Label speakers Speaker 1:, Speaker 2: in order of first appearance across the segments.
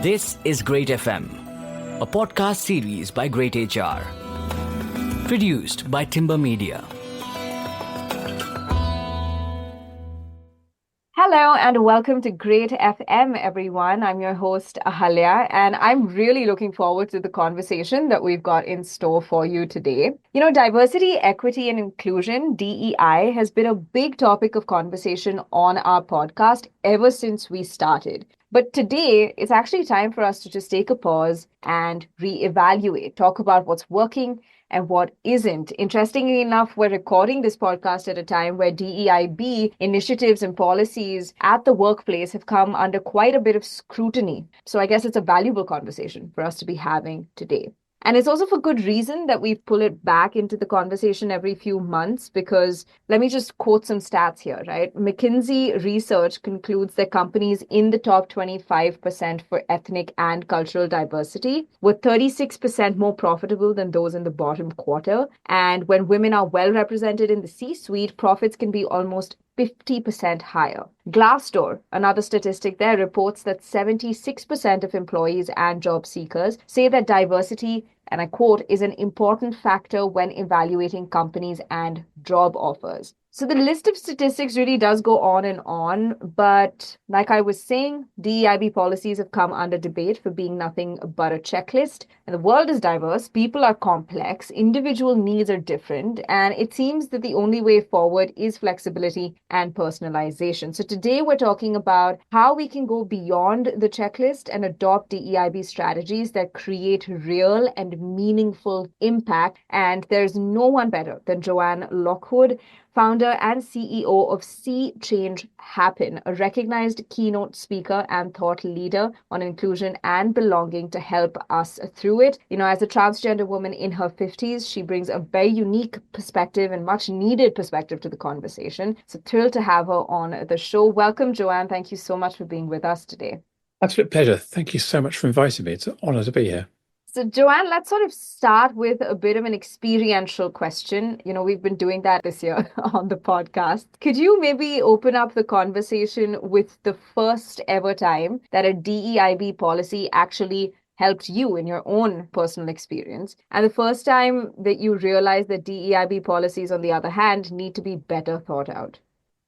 Speaker 1: This is greytFM, a podcast series by Great HR, produced by Timber Media.
Speaker 2: Hello and welcome to Great FM, everyone. I'm your host, Ahalya, and I'm really looking forward to the conversation that we've got in store for you today. You know, diversity, equity, and inclusion, DEI, has been a big topic of conversation on our podcast ever since we started. But today, it's actually time for us to just take a pause and reevaluate, talk about what's working and what isn't. Interestingly enough, we're recording this podcast at a time where DEIB initiatives and policies at the workplace have come under quite a bit of scrutiny. So I guess it's a valuable conversation for us to be having today. And it's also for good reason that we pull it back into the conversation every few months, because let me just quote some stats here, right? McKinsey research concludes that companies in the top 25% for ethnic and cultural diversity were 36% more profitable than those in the bottom quarter. And when women are well represented in the C-suite, profits can be almost 50% higher. Glassdoor, another statistic there, reports that 76% of employees and job seekers say that diversity, and I quote, is an important factor when evaluating companies and job offers. So the list of statistics really does go on, but like I was saying, DEIB policies have come under debate for being nothing but a checklist. And the world is diverse, people are complex, individual needs are different, and it seems that the only way forward is flexibility and personalization. So today we're talking about how we can go beyond the checklist and adopt DEIB strategies that create real and meaningful impact. And there's no one better than Joanne Lockwood, founder and CEO of See Change Happen, a recognized keynote speaker and thought leader on inclusion and belonging, to help us through it. You know, as a transgender woman in her 50s, she brings a very unique perspective and much needed perspective to the conversation. So thrilled to have her on the show. Welcome, Joanne. Thank you so much for being with us today.
Speaker 3: Absolute pleasure. Thank you so much for inviting me. It's an honor to be here.
Speaker 2: So, Joanne, let's sort of start with a bit of an experiential question. You know, we've been doing that this year on the podcast. Could you maybe open up the conversation with the first ever time that a DEIB policy actually helped you in your own personal experience, and the first time that you realized that DEIB policies, on the other hand, need to be better thought out?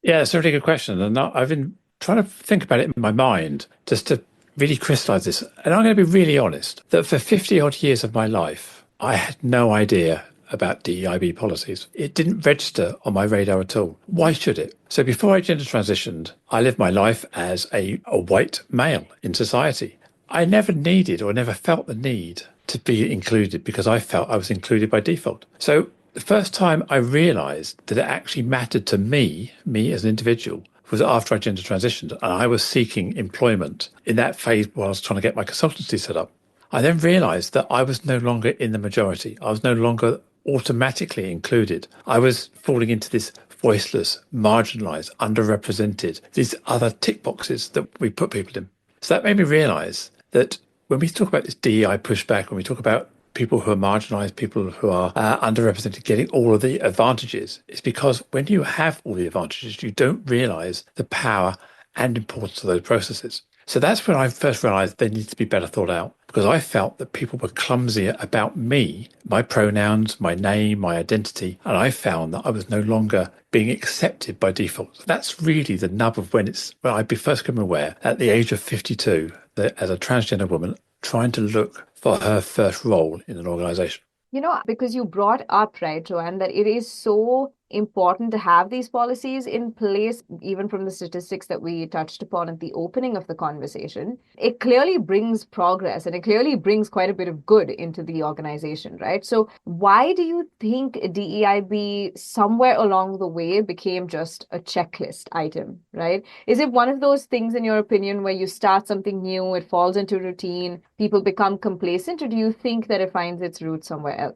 Speaker 3: Yeah, it's a really good question. And I've been trying to think about it in my mind just to really crystallize this. And I'm going to be really honest that for 50 odd years of my life, I had no idea about DEIB policies. It didn't register on my radar at all. Why should it? So before I gender transitioned, I lived my life as a white male in society. I never needed or never felt the need to be included because I felt I was included by default. So the first time I realized that it actually mattered to me as an individual, was after I gender transitioned, and I was seeking employment in that phase while I was trying to get my consultancy set up. I then realized that I was no longer in the majority. I was no longer automatically included. I was falling into this voiceless, marginalized, underrepresented, these other tick boxes that we put people in. So that made me realize that when we talk about this DEI pushback, when we talk about people who are marginalized, people who are underrepresented getting all of the advantages, it's because when you have all the advantages, you don't realize the power and importance of those processes. So that's when I first realized they need to be better thought out, because I felt that people were clumsy about me, my pronouns, my name, my identity, and I found that I was no longer being accepted by default. So that's really the nub of when I first became aware at the age of 52 that as a transgender woman, trying to look for her first role in an organization.
Speaker 2: You know, because you brought up, right, Joanne, that it is so important to have these policies in place, even from the statistics that we touched upon at the opening of the conversation. It clearly brings progress and it clearly brings quite a bit of good into the organization, right? So why do you think DEIB somewhere along the way became just a checklist item, right? Is it one of those things, in your opinion, where you start something new, it falls into routine, people become complacent, or do you think that it finds its roots somewhere else?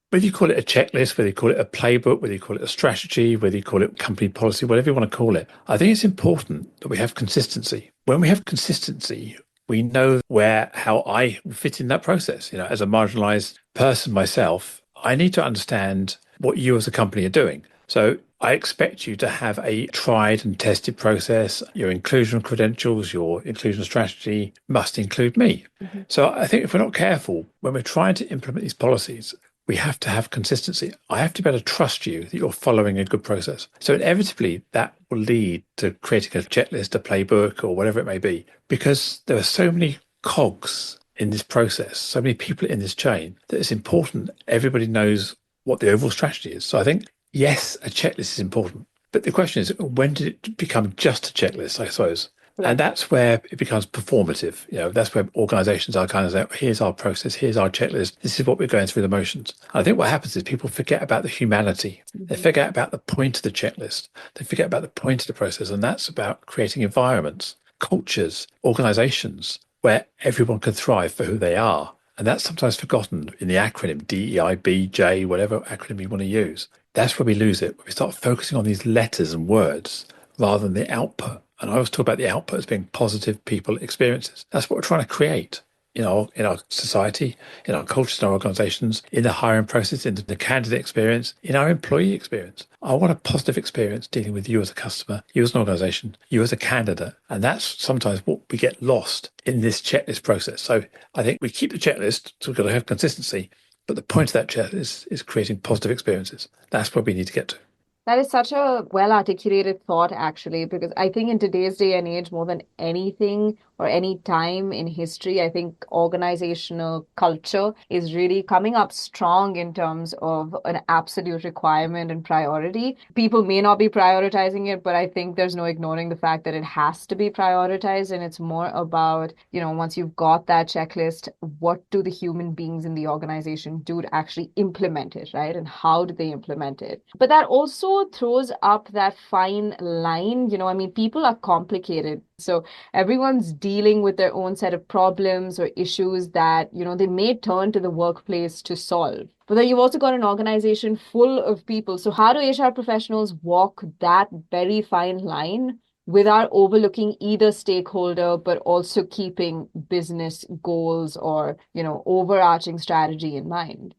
Speaker 3: Whether you call it a checklist, whether you call it a playbook, whether you call it a strategy, whether you call it company policy, whatever you want to call it, I think it's important that we have consistency. When we have consistency, we know how I fit in that process. You know, as a marginalized person myself, I need to understand what you as a company are doing. So I expect you to have a tried and tested process. Your inclusion credentials, your inclusion strategy must include me.
Speaker 2: Mhm.
Speaker 3: So I think if we're not careful, when we're trying to implement these policies, we have to have consistency. I have to be able to trust you that you're following a good process. So inevitably, that will lead to creating a checklist, a playbook, or whatever it may be, because there are so many cogs in this process, so many people in this chain, that it's important everybody knows what the overall strategy is. So I think, yes, a checklist is important. But the question is, when did it become just a checklist, I suppose? And that's where it becomes performative. That's where organizations are kind of saying, here's our process, here's our checklist, this is what we're going through the motions. I think what happens is people forget about the humanity. They forget about the point of the checklist. They forget about the point of the process. And that's about creating environments, cultures, organizations where everyone can thrive for who they are. And that's sometimes forgotten in the acronym DEIB, J, whatever acronym you want to use. That's where we lose it. We start focusing on these letters and words rather than the output. And I always talk about the output as being positive people experiences. That's what we're trying to create in our society, in our cultures, in our organizations, in the hiring process, in the candidate experience, in our employee experience. I want a positive experience dealing with you as a customer, you as an organization, you as a candidate. And that's sometimes what we get lost in this checklist process. So I think we keep the checklist, so we've got to have consistency. But the point of that checklist is creating positive experiences. That's where we need to get to.
Speaker 2: That is such a well articulated thought, actually, because I think in today's day and age, more than anything or any time in history, I think organizational culture is really coming up strong in terms of an absolute requirement and priority. People may not be prioritizing it, but I think there's no ignoring the fact that it has to be prioritized. And it's more about, once you've got that checklist, what do the human beings in the organization do to actually implement it, right? And how do they implement it? But that also throws up that fine line. People are complicated. So everyone's dealing with their own set of problems or issues that, they may turn to the workplace to solve. But then you've also got an organization full of people. So how do HR professionals walk that very fine line without overlooking either stakeholder, but also keeping business goals or, overarching strategy in mind?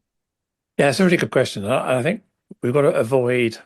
Speaker 3: Yeah, it's a really good question. I think we've got to avoid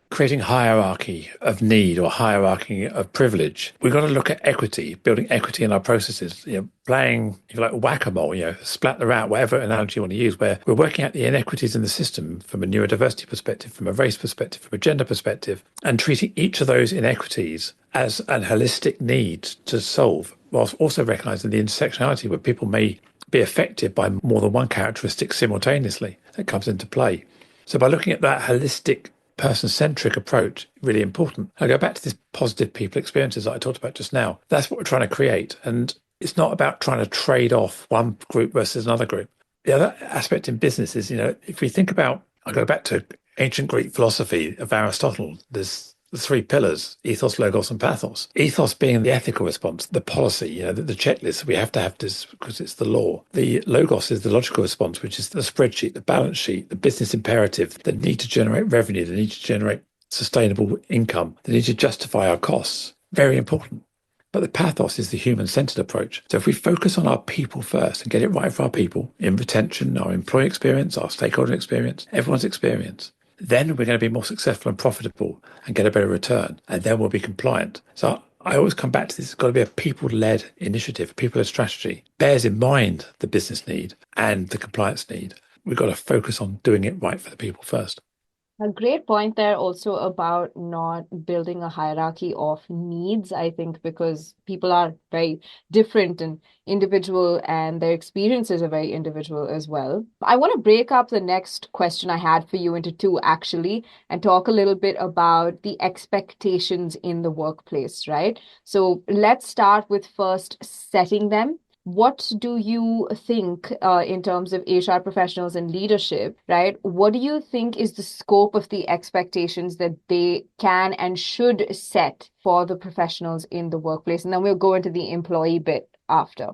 Speaker 3: creating hierarchy of need or hierarchy of privilege. We've got to look at equity, building equity in our processes, playing, if you like, whack-a-mole, splat the rat, whatever analogy you want to use, where we're working out the inequities in the system from a neurodiversity perspective, from a race perspective, from a gender perspective, and treating each of those inequities as a holistic need to solve, whilst also recognizing the intersectionality where people may be affected by more than one characteristic simultaneously that comes into play. So by looking at that holistic person-centric approach, really important. I go back to this positive people experiences that I talked about just now. That's what we're trying to create. And it's not about trying to trade off one group versus another group. The other aspect in business is, if we think about, I go back to ancient Greek philosophy of Aristotle, there's the three pillars, ethos, logos, and pathos. Ethos being the ethical response, the policy, the checklist. We have to have this because it's the law. The logos is the logical response, which is the spreadsheet, the balance sheet, the business imperative, the need to generate revenue, the need to generate sustainable income, the need to justify our costs. Very important. But the pathos is the human-centered approach. So if we focus on our people first and get it right for our people in retention, our employee experience, our stakeholder experience, everyone's experience, then we're going to be more successful and profitable and get a better return. And then we'll be compliant. So I always come back to this. It's got to be a people-led initiative, a people-led strategy. Bears in mind the business need and the compliance need. We've got to focus on doing it right for the people first.
Speaker 2: A great point there also about not building a hierarchy of needs, I think, because people are very different and individual and their experiences are very individual as well. I want to break up the next question I had for you into two, actually, and talk a little bit about the expectations in the workplace, right? So let's start with first setting them. What do you think in terms of HR professionals and leadership, right? What do you think is the scope of the expectations that they can and should set for the professionals in the workplace? And then we'll go into the employee bit after.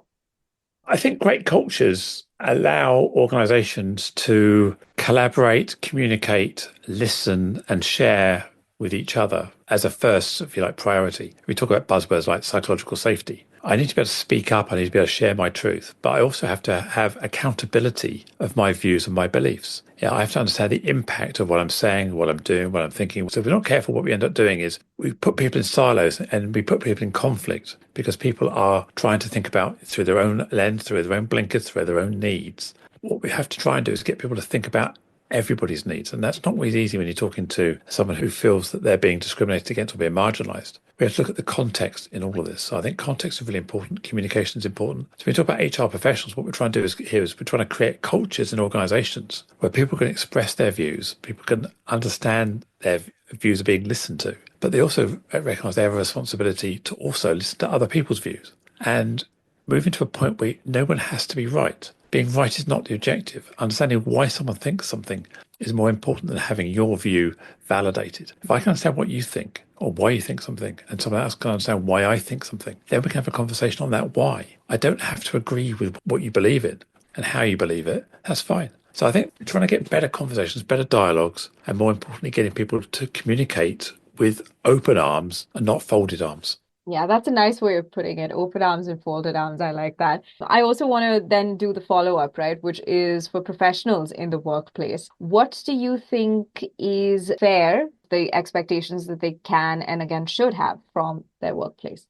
Speaker 3: I think great cultures allow organizations to collaborate, communicate, listen, and share with each other as a first, if you like, priority. We talk about buzzwords like psychological safety. I need to be able to speak up. I need to be able to share my truth. But I also have to have accountability of my views and my beliefs. Yeah, I have to understand the impact of what I'm saying, what I'm doing, what I'm thinking. So if we're not careful, what we end up doing is we put people in silos and we put people in conflict because people are trying to think about through their own lens, through their own blinkers, through their own needs. What we have to try and do is get people to think about everybody's needs. And that's not always easy when you're talking to someone who feels that they're being discriminated against or being marginalized. We have to look at the context in all of this. So I think context is really important. Communication is important. So when we talk about HR professionals, what we're trying to do is we're trying to create cultures in organizations where people can express their views, people can understand their views are being listened to, but they also recognize they have a responsibility to also listen to other people's views and moving to a point where no one has to be right. Being right is not the objective. Understanding why someone thinks something is more important than having your view validated. If I can understand what you think or why you think something, and someone else can understand why I think something, then we can have a conversation on that why. I don't have to agree with what you believe in and how you believe it. That's fine. So I think trying to get better conversations, better dialogues, and more importantly, getting people to communicate with open arms and not folded arms.
Speaker 2: Yeah, that's a nice way of putting it. Open arms and folded arms. I like that. I also want to then do the follow-up, right, which is for professionals in the workplace. What do you think is fair, the expectations that they can and again should have from their workplace?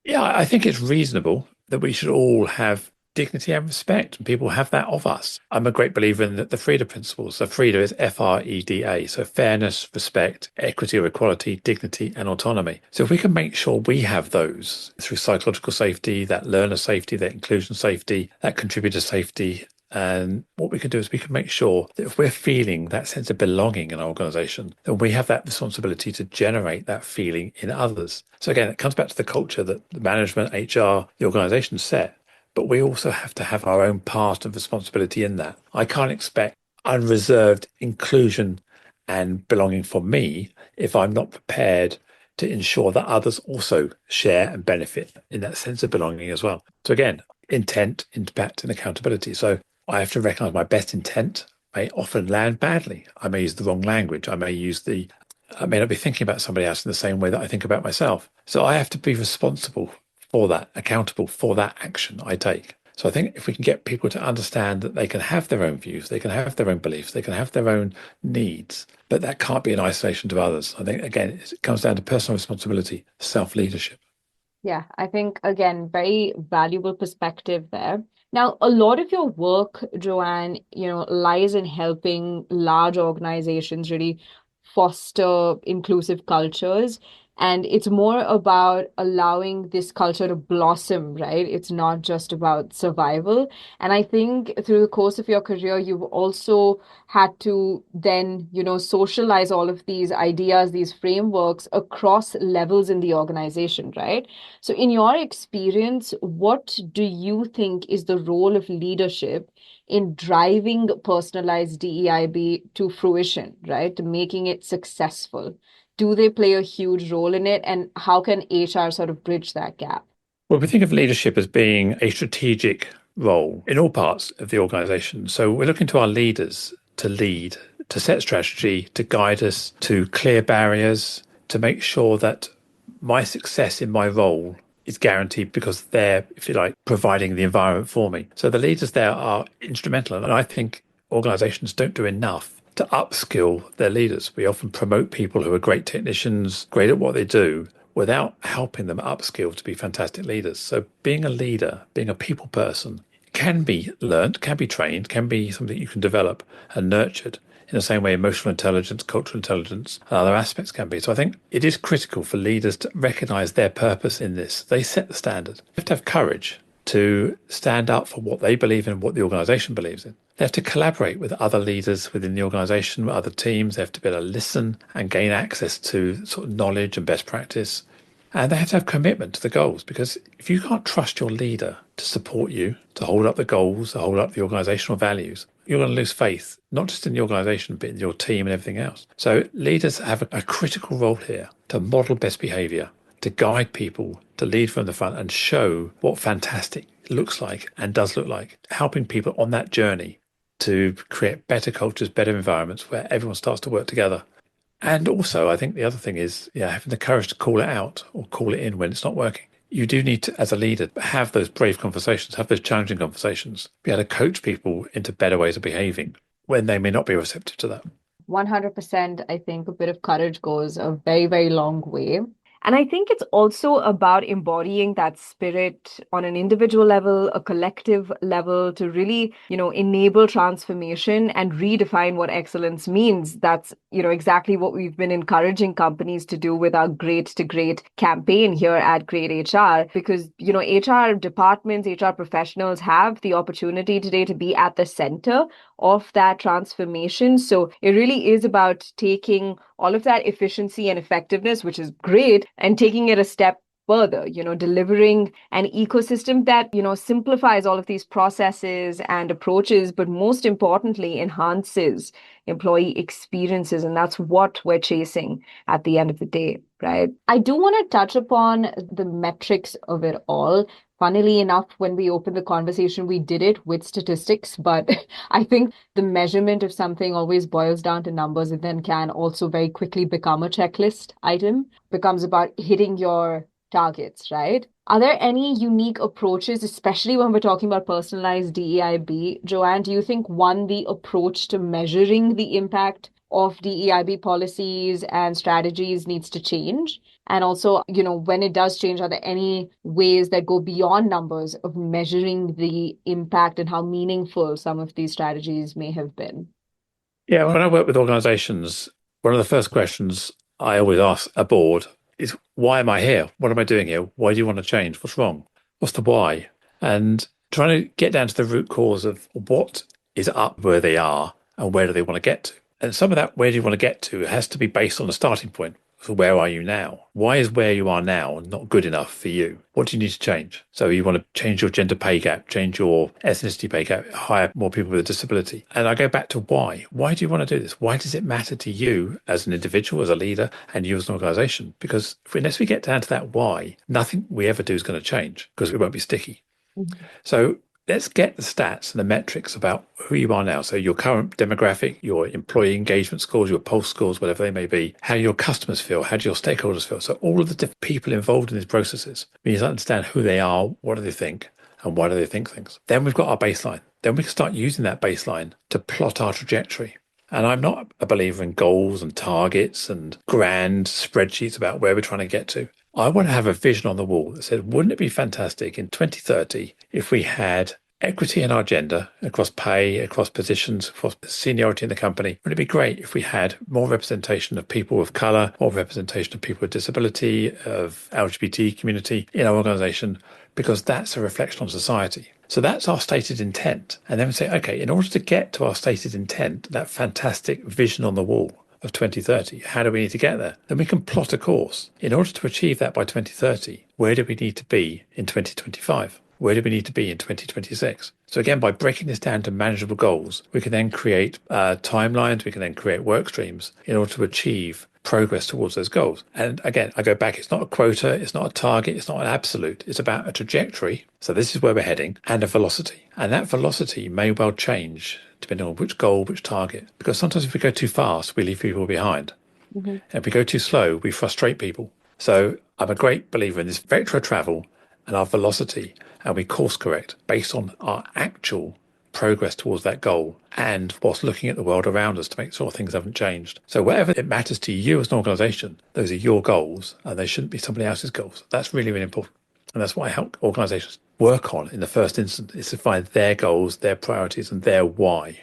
Speaker 3: Yeah, I think it's reasonable that we should all have dignity and respect, and people have that of us. I'm a great believer in the FREDA principles. So FREDA is FREDA, so fairness, respect, equity or equality, dignity and autonomy. So if we can make sure we have those through psychological safety, that learner safety, that inclusion safety, that contributor safety, and what we can do is we can make sure that if we're feeling that sense of belonging in our organization, then we have that responsibility to generate that feeling in others. So again, it comes back to the culture that the management, HR, the organization set. But we also have to have our own part of responsibility in that. I can't expect unreserved inclusion and belonging for me if I'm not prepared to ensure that others also share and benefit in that sense of belonging as well. So again, intent, impact, and accountability. So I have to recognize my best intent may often land badly. I may use the wrong language. I may not be thinking about somebody else in the same way that I think about myself. So I have to be responsible for that, accountable for that action I take. So I think if we can get people to understand that they can have their own views, they can have their own beliefs, they can have their own needs, but that can't be in isolation to others. I think, again, it comes down to personal responsibility, self-leadership.
Speaker 2: Yeah, I think, again, very valuable perspective there. Now, a lot of your work, Joanne, lies in helping large organizations really foster inclusive cultures. And it's more about allowing this culture to blossom, right? It's not just about survival. And I think through the course of your career, you've also had to then, socialize all of these ideas, these frameworks across levels in the organization, right? So, in your experience, what do you think is the role of leadership in driving personalized DEIB to fruition, right? To making it successful? Do they play a huge role in it? And how can HR sort of bridge that gap?
Speaker 3: Well, we think of leadership as being a strategic role in all parts of the organization. So we're looking to our leaders to lead, to set strategy, to guide us, to clear barriers, to make sure that my success in my role is guaranteed because they're, if you like, providing the environment for me. So the leaders there are instrumental. And I think organizations don't do enough to upskill their leaders. We often promote people who are great technicians, great at what they do, without helping them upskill to be fantastic leaders. So being a leader, being a people person, can be learned, can be trained, can be something you can develop and nurtured in the same way emotional intelligence, cultural intelligence, and other aspects can be. So I think it is critical for leaders to recognize their purpose in this. They set the standard. You have to have courage to stand up for what they believe in and what the organization believes in. They have to collaborate with other leaders within the organization, with other teams. They have to be able to listen and gain access to sort of knowledge and best practice. And they have to have commitment to the goals, because if you can't trust your leader to support you, to hold up the goals, to hold up the organizational values, you're going to lose faith, not just in the organization, but in your team and everything else. So leaders have a critical role here to model best behavior, to guide people, to lead from the front and show what fantastic looks like and does look like, helping people on that journey to create better cultures, better environments where everyone starts to work together. And also, I think the other thing is having the courage to call it out or call it in when it's not working. you do need to, as a leader, have those brave conversations, have those challenging conversations, be able to coach people into better ways of behaving when they may not be receptive to that.
Speaker 2: 100%, I think a bit of courage goes a very, very long way. And I think it's also about embodying that spirit on an individual level, a collective level to really, enable transformation and redefine what excellence means. That's, exactly what we've been encouraging companies to do with our Great to Great campaign here at Great HR, because, HR departments, HR professionals have the opportunity today to be at the center of that transformation. So it really is about taking all of that efficiency and effectiveness, which is great, and taking it a step further, delivering an ecosystem that, simplifies all of these processes and approaches, but most importantly, enhances employee experiences. And that's what we're chasing at the end of the day, right? I do want to touch upon the metrics of it all. Funnily enough, when we opened the conversation, we did it with statistics, but I think the measurement of something always boils down to numbers and then can also very quickly become a checklist item, becomes about hitting your targets, right? Are there any unique approaches, especially when we're talking about personalized DEIB? Joanne, do you think the approach to measuring the impact of DEIB policies and strategies needs to change? And also, when it does change, are there any ways that go beyond numbers of measuring the impact and how meaningful some of these strategies may have been?
Speaker 3: Yeah, when I work with organizations, one of the first questions I always ask a board is, why am I here? What am I doing here? Why do you want to change? What's wrong? What's the why? And trying to get down to the root cause of what is up where they are and where do they want to get to. And some of that, where do you want to get to, has to be based on a starting point. So where are you now? Why is where you are now not good enough for you? What do you need to change? So you want to change your gender pay gap, change your ethnicity pay gap, hire more people with a disability. And I go back to why. Why do you want to do this? Why does it matter to you as an individual, as a leader, and you as an organization? Because unless we get down to that why, nothing we ever do is going to change because it won't be sticky. Mm-hmm. So let's get the stats and the metrics about who you are now. So your current demographic, your employee engagement scores, your pulse scores, whatever they may be, how your customers feel, how do your stakeholders feel. So all of the different people involved in these processes, we need to understand who they are, what do they think, and why do they think things. Then we've got our baseline. Then we can start using that baseline to plot our trajectory. And I'm not a believer in goals and targets and grand spreadsheets about where we're trying to get to. I want to have a vision on the wall that said, wouldn't it be fantastic in 2030 if we had equity in our gender across pay, across positions, across seniority in the company? Wouldn't it be great if we had more representation of people of colour, more representation of people with disability, of LGBT community in our organisation? Because that's a reflection on society. So that's our stated intent. And then we say, okay, in order to get to our stated intent, that fantastic vision on the wall of 2030, how do we need to get there? Then we can plot a course. In order to achieve that by 2030, where do we need to be in 2025? Where do we need to be in 2026? So again, by breaking this down to manageable goals, we can then create timelines, we can then create work streams in order to achieve progress towards those goals. And again, I go back, it's not a quota, it's not a target, it's not an absolute, it's about a trajectory. So this is where we're heading, and a velocity. And that velocity may well change depending on which goal, which target. Because sometimes if we go too fast, we leave people behind. Mm-hmm. And if we go too slow, we frustrate people. So I'm a great believer in this vector of travel and our velocity, and we course correct based on our actual progress towards that goal and whilst looking at the world around us to make sure things haven't changed. So whatever it matters to you as an organisation, those are your goals and they shouldn't be somebody else's goals. That's really, really important. And that's what I help organisations work on in the first instance, is to find their goals, their priorities and their why.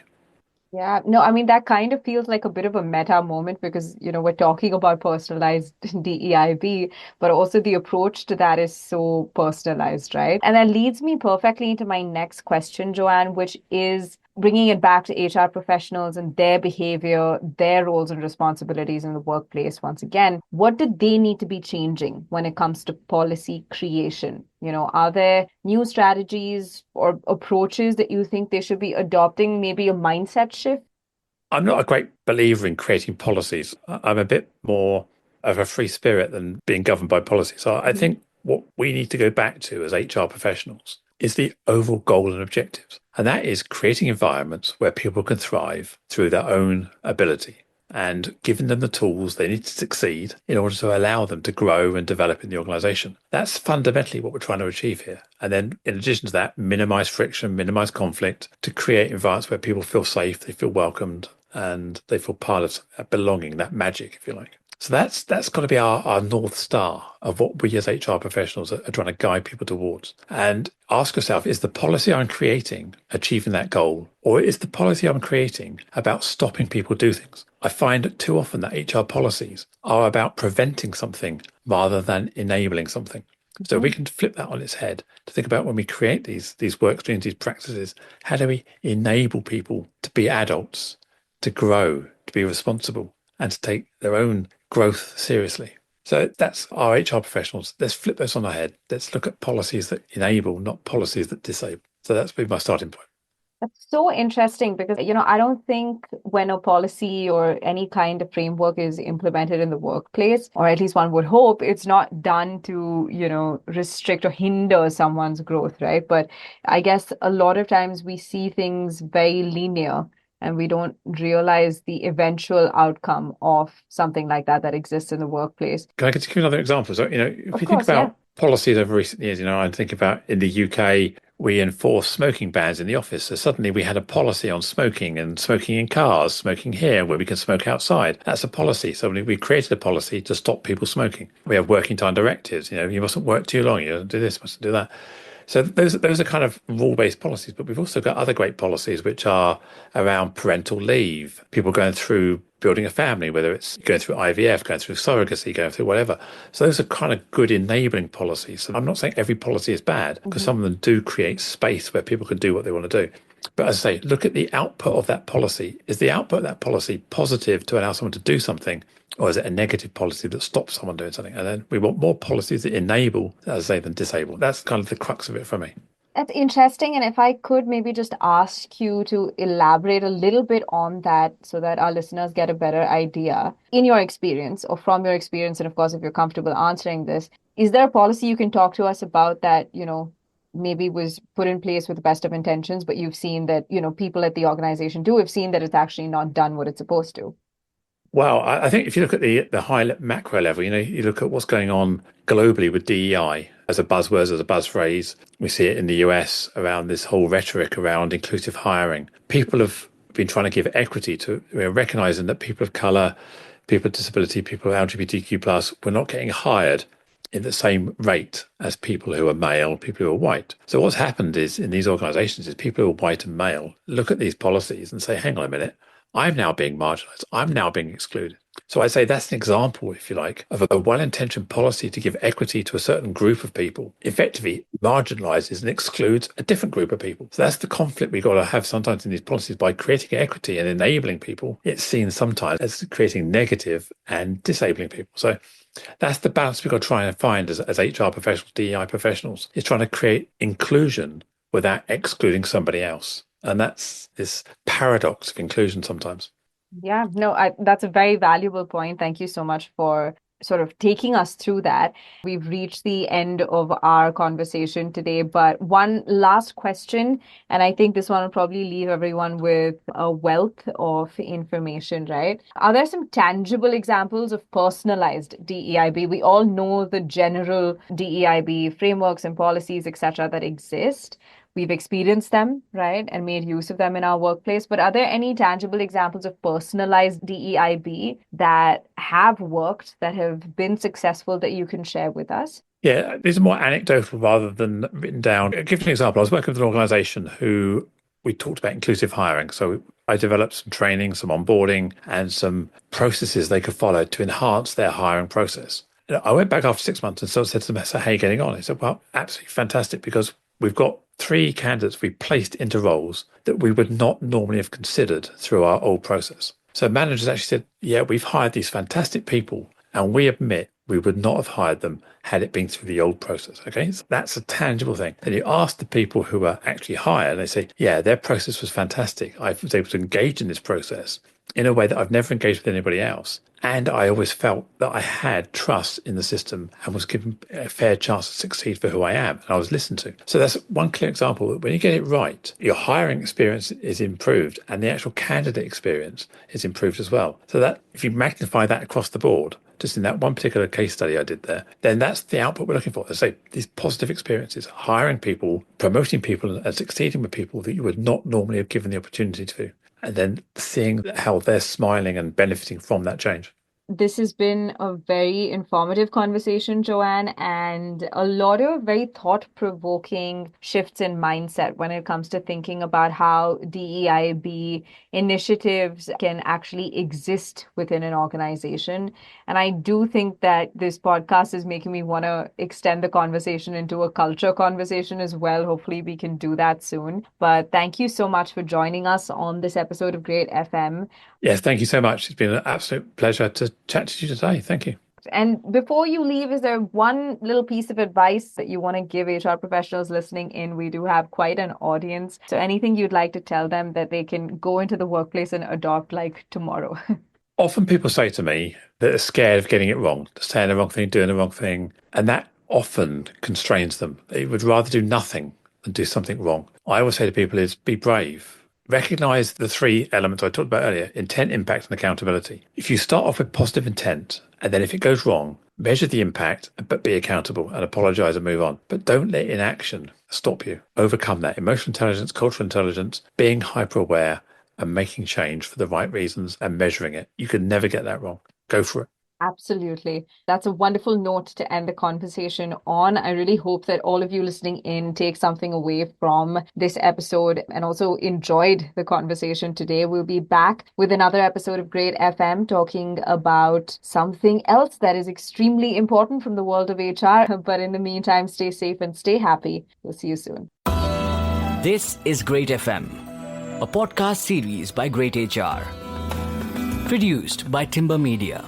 Speaker 2: Yeah, no, I mean, that kind of feels like a bit of a meta moment because, we're talking about personalized DEIB, but also the approach to that is so personalized, right? And that leads me perfectly into my next question, Joanne, which is bringing it back to HR professionals and their behavior, their roles and responsibilities in the workplace. Once again, what do they need to be changing when it comes to policy creation? Are there new strategies or approaches that you think they should be adopting, maybe a mindset shift?
Speaker 3: I'm not a great believer in creating policies. I'm a bit more of a free spirit than being governed by policy. So I think what we need to go back to as HR professionals is the overall goal and objectives. And that is creating environments where people can thrive through their own ability. and giving them the tools they need to succeed in order to allow them to grow and develop in the organization. That's fundamentally what we're trying to achieve here. And then in addition to that, minimize friction, minimize conflict to create environments where people feel safe, they feel welcomed, and they feel part of that belonging, that magic, if you like. So that's got to be our North Star of what we as HR professionals are trying to guide people towards. And ask yourself, is the policy I'm creating achieving that goal? Or is the policy I'm creating about stopping people do things? I find that too often that HR policies are about preventing something rather than enabling something. So we can flip that on its head to think about when we create these work streams, these practices, how do we enable people to be adults, to grow, to be responsible, and to take their own growth seriously. So that's our HR professionals. Let's flip this on our head. Let's look at policies that enable, not policies that disable. So that's been my starting point.
Speaker 2: That's so interesting because, I don't think when a policy or any kind of framework is implemented in the workplace, or at least one would hope, it's not done to, restrict or hinder someone's growth, right? But I guess a lot of times we see things very linear and we don't realize the eventual outcome of something like that exists in the workplace.
Speaker 3: Can I give you another example? So, if
Speaker 2: Of
Speaker 3: you think
Speaker 2: course, yeah.
Speaker 3: about policies over recent years, I think about in the UK, we enforce smoking bans in the office. So suddenly we had a policy on smoking and smoking in cars, smoking here, where we can smoke outside. That's a policy. So we created a policy to stop people smoking. We have working time directives. You mustn't work too long. You mustn't do this, mustn't do that. So those are kind of rule-based policies, but we've also got other great policies which are around parental leave, people going through building a family, whether it's going through IVF, going through surrogacy, going through whatever. So those are kind of good enabling policies. So I'm not saying every policy is bad, because some of them do create space where people can do what they want to do. But as I say, look at the output of that policy. Is the output of that policy positive to allow someone to do something? Or is it a negative policy that stops someone doing something? And then we want more policies that enable, as I say, than disable. That's kind of the crux of it for me.
Speaker 2: That's interesting. And if I could maybe just ask you to elaborate a little bit on that so that our listeners get a better idea. In your experience or from your experience, and of course, if you're comfortable answering this, is there a policy you can talk to us about that, maybe was put in place with the best of intentions, but you've seen that, people at the organization have seen that it's actually not done what it's supposed to?
Speaker 3: Well, I think if you look at the high macro level, you look at what's going on globally with DEI as a buzzword, as a buzz phrase. We see it in the US around this whole rhetoric around inclusive hiring. People have been trying to give equity to recognizing that people of color, people with disability, people LGBTQ+, were not getting hired in the same rate as people who are male, people who are white. So what's happened is in these organizations is people who are white and male look at these policies and say, hang on a minute, I'm now being marginalized. I'm now being excluded. So I say that's an example, if you like, of a well-intentioned policy to give equity to a certain group of people, effectively marginalizes and excludes a different group of people. So that's the conflict we've got to have sometimes in these policies. By creating equity and enabling people, it's seen sometimes as creating negative and disabling people. So that's the balance we've got to try and find as HR professionals, DEI professionals, is trying to create inclusion without excluding somebody else. And that's this paradox of inclusion sometimes.
Speaker 2: Yeah, no, that's a very valuable point. Thank you so much for sort of taking us through that. We've reached the end of our conversation today, but one last question, and I think this one will probably leave everyone with a wealth of information, right? Are there some tangible examples of personalized DEIB? We all know the general DEIB frameworks and policies, etc., that exist. We've experienced them, right, and made use of them in our workplace. But are there any tangible examples of personalized DEIB that have worked, that have been successful, that you can share with us?
Speaker 3: Yeah, these are more anecdotal rather than written down. I'll give you an example. I was working with an organization who we talked about inclusive hiring. So I developed some training, some onboarding, and some processes they could follow to enhance their hiring process. I went back after 6 months and sort of said to them, so, how are you getting on? He said, well, absolutely fantastic, because we've got 3 candidates we placed into roles that we would not normally have considered through our old process. So managers actually said, yeah, we've hired these fantastic people, and we admit we would not have hired them had it been through the old process. Okay, so that's a tangible thing. Then you ask the people who were actually hired, and they say, yeah, their process was fantastic. I was able to engage in this process in a way that I've never engaged with anybody else. And I always felt that I had trust in the system and was given a fair chance to succeed for who I am. And I was listened to. So that's one clear example that when you get it right, your hiring experience is improved and the actual candidate experience is improved as well. So that if you magnify that across the board, just in that one particular case study I did there, then that's the output we're looking for. I say these positive experiences, hiring people, promoting people and succeeding with people that you would not normally have given the opportunity to. And then seeing how they're smiling and benefiting from that change.
Speaker 2: This has been a very informative conversation, Joanne, and a lot of very thought-provoking shifts in mindset when it comes to thinking about how DEIB initiatives can actually exist within an organization. And I do think that this podcast is making me want to extend the conversation into a culture conversation as well. Hopefully, we can do that soon. But thank you so much for joining us on this episode of Great FM.
Speaker 3: Yes, thank you so much. It's been an absolute pleasure to chat to you today. Thank you.
Speaker 2: And before you leave, is there one little piece of advice that you want to give HR professionals listening in? We do have quite an audience. So anything you'd like to tell them that they can go into the workplace and adopt like tomorrow?
Speaker 3: Often people say to me that they're scared of getting it wrong, saying the wrong thing, doing the wrong thing. And that often constrains them. They would rather do nothing than do something wrong. I always say to people is be brave. Recognize the three elements I talked about earlier, intent, impact, and accountability. If you start off with positive intent, and then if it goes wrong, measure the impact, but be accountable and apologize and move on. But don't let inaction stop you. Overcome that. Emotional intelligence, cultural intelligence, being hyper-aware and making change for the right reasons and measuring it. You can never get that wrong. Go for it.
Speaker 2: Absolutely. That's a wonderful note to end the conversation on. I really hope that all of you listening in take something away from this episode and also enjoyed the conversation today. We'll be back with another episode of Great FM talking about something else that is extremely important from the world of HR. But in the meantime, stay safe and stay happy. We'll see you soon.
Speaker 1: This is Great FM, a podcast series by Great HR. Produced by Timber Media.